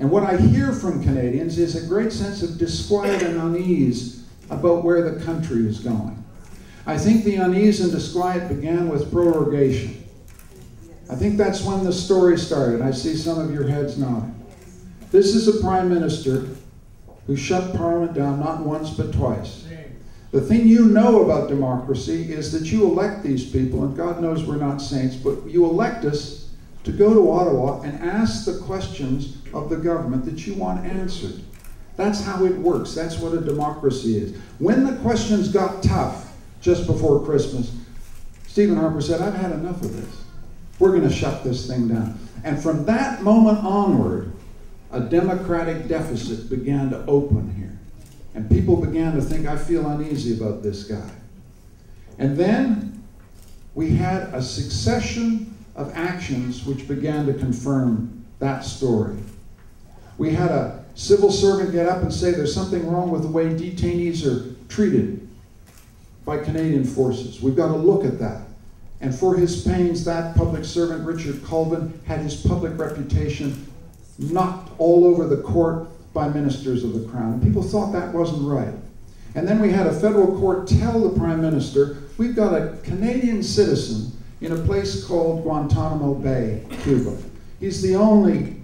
And what I hear from Canadians is a great sense of disquiet and unease about where the country is going. I think the unease and disquiet began with prorogation. I think that's when the story started. I see some of your heads nodding. This is a prime minister who shut Parliament down not once but twice. The thing you know about democracy is that you elect these people, and God knows we're not saints, but you elect us to go to Ottawa and ask the questions of the government that you want answered. That's how it works. That's what a democracy is. When the questions got tough just before Christmas, Stephen Harper said, I've had enough of this. We're going to shut this thing down. And from that moment onward, a democratic deficit began to open here. And people began to think, I feel uneasy about this guy. And then we had a succession of actions which began to confirm that story. We had a civil servant get up and say there's something wrong with the way detainees are treated by Canadian forces. We've got to look at that. And for his pains, that public servant, Richard Colvin, had his public reputation knocked all over the court by ministers of the Crown. And people thought that wasn't right. And then we had a federal court tell the Prime Minister, we've got a Canadian citizen in a place called Guantanamo Bay, Cuba. He's the only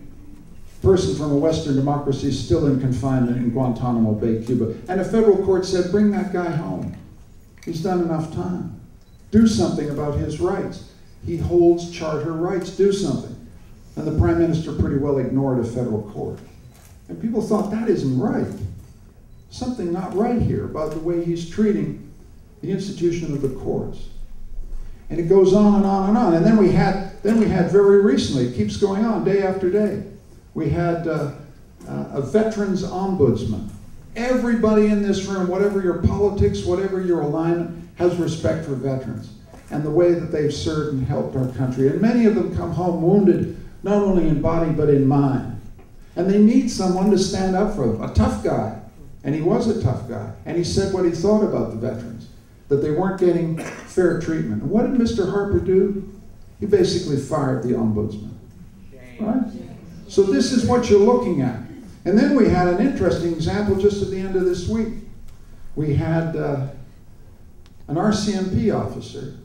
person from a Western democracy still in confinement in Guantanamo Bay, Cuba. And a federal court said, bring that guy home. He's done enough time. Do something about his rights. He holds charter rights. Do something. And the Prime Minister pretty well ignored a federal court. And people thought, that isn't right. Something not right here about the way he's treating the institution of the courts. And it goes on and on and on. And then we had very recently, it keeps going on day after day, we had a veterans ombudsman. Everybody in this room, whatever your politics, whatever your alignment, has respect for veterans and the way that they've served and helped our country. And many of them come home wounded, not only in body but in mind. And they need someone to stand up for them, a tough guy. And he was a tough guy. And he said what he thought about the veterans, that they weren't getting fair treatment. And what did Mr. Harper do? He basically fired the ombudsman. Right? So this is what you're looking at. And then we had an interesting example just at the end of this week. We had an RCMP officer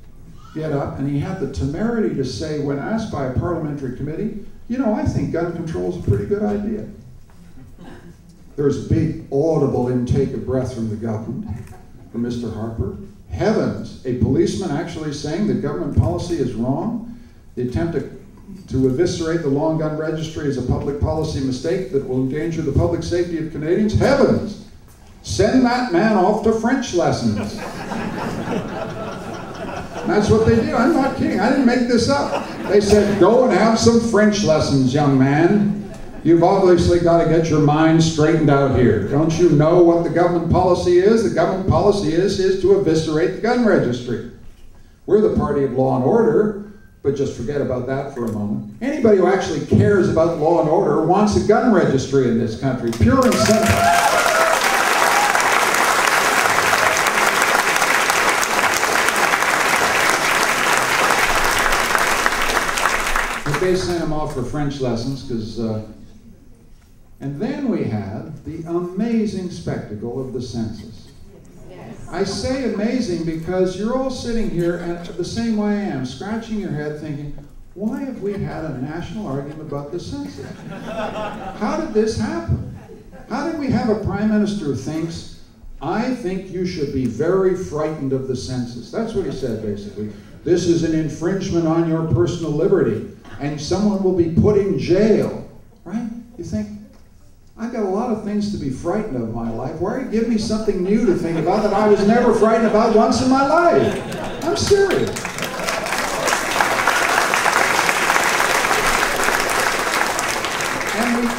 get up, and he had the temerity to say, when asked by a parliamentary committee, you know, I think gun control is a pretty good idea. There was a big audible intake of breath from the government, from Mr. Harper. Heavens, a policeman actually saying that government policy is wrong. The attempt to eviscerate the long gun registry is a public policy mistake that will endanger the public safety of Canadians. Heavens, send that man off to French lessons. That's what they do. I'm not kidding. I didn't make this up. They said, go and have some French lessons, young man. You've obviously got to get your mind straightened out here. Don't you know what the government policy is? The government policy is to eviscerate the gun registry. We're the party of law and order, but just forget about that for a moment. Anybody who actually cares about law and order wants a gun registry in this country, pure and simple. They sent him off for French lessons because, and then we had the amazing spectacle of the census. I say amazing because you're all sitting here and the same way I am, scratching your head thinking, why have we had a national argument about the census? How did this happen? How did we have a prime minister who thinks, I think you should be very frightened of the census? That's what he said basically. This is an infringement on your personal liberty, and someone will be put in jail, right? You think, I've got a lot of things to be frightened of in my life. Why are you giving me something new to think about that I was never frightened about once in my life? I'm serious.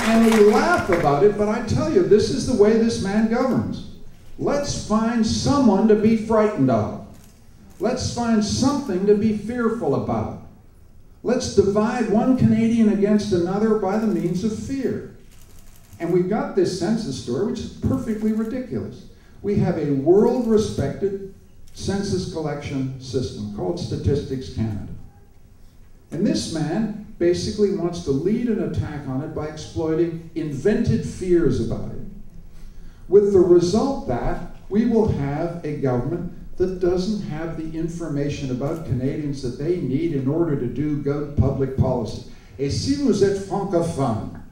And we laugh about it, but I tell you, this is the way this man governs. Let's find someone to be frightened of. Let's find something to be fearful about. Let's divide one Canadian against another by the means of fear. And we've got this census story, which is perfectly ridiculous. We have a world-respected census collection system called Statistics Canada. And this man basically wants to lead an attack on it by exploiting invented fears about it, with the result that we will have a government that doesn't have the information about Canadians that they need in order to do good public policy. Et si vous êtes francophone,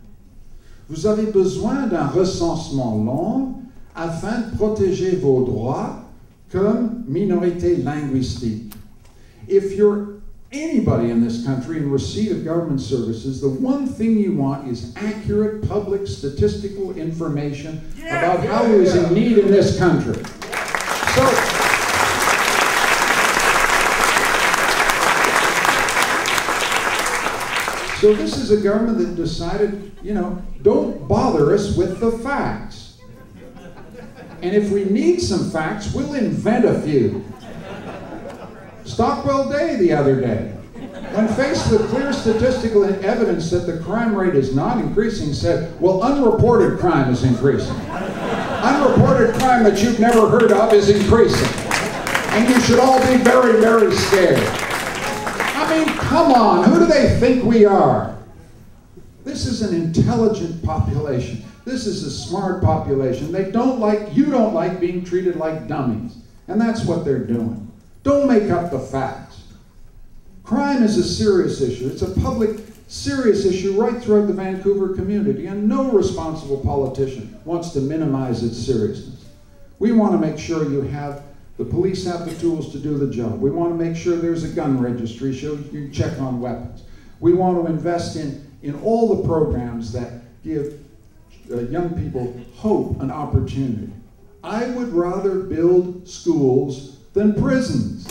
vous avez besoin d'un recensement long afin de protéger vos droits comme minorité linguistique. If you're anybody in this country in receipt of government services, the one thing you want is accurate public statistical information about who is in need in this country. So this is a government that decided, you know, don't bother us with the facts. And if we need some facts, we'll invent a few. Stockwell Day the other day, when faced with clear statistical evidence that the crime rate is not increasing, said, well, unreported crime is increasing. Unreported crime that you've never heard of is increasing. And you should all be very, very scared. I mean, come on, who do they think we are? This is an intelligent population. This is a smart population. They don't like, you don't like being treated like dummies. And that's what they're doing. Don't make up the facts. Crime is a serious issue. It's a public, serious issue right throughout the Vancouver community, and no responsible politician wants to minimize its seriousness. We want to make sure the police have the tools to do the job. We want to make sure there's a gun registry so you can check on weapons. We want to invest in all the programs that give young people hope and opportunity. I would rather build schools than prisons.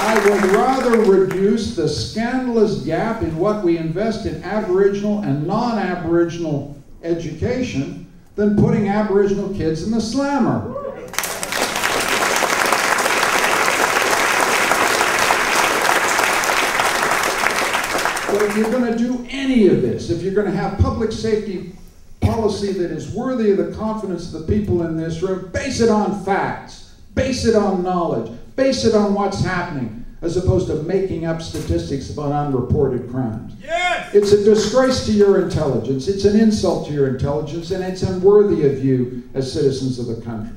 I would rather reduce the scandalous gap in what we invest in Aboriginal and non-Aboriginal education than putting Aboriginal kids in the slammer. But if you're going to do any of this, if you're going to have public safety policy that is worthy of the confidence of the people in this room, base it on facts, base it on knowledge, base it on what's happening, as opposed to making up statistics about unreported crimes. Yes! It's a disgrace to your intelligence, it's an insult to your intelligence, and it's unworthy of you as citizens of the country.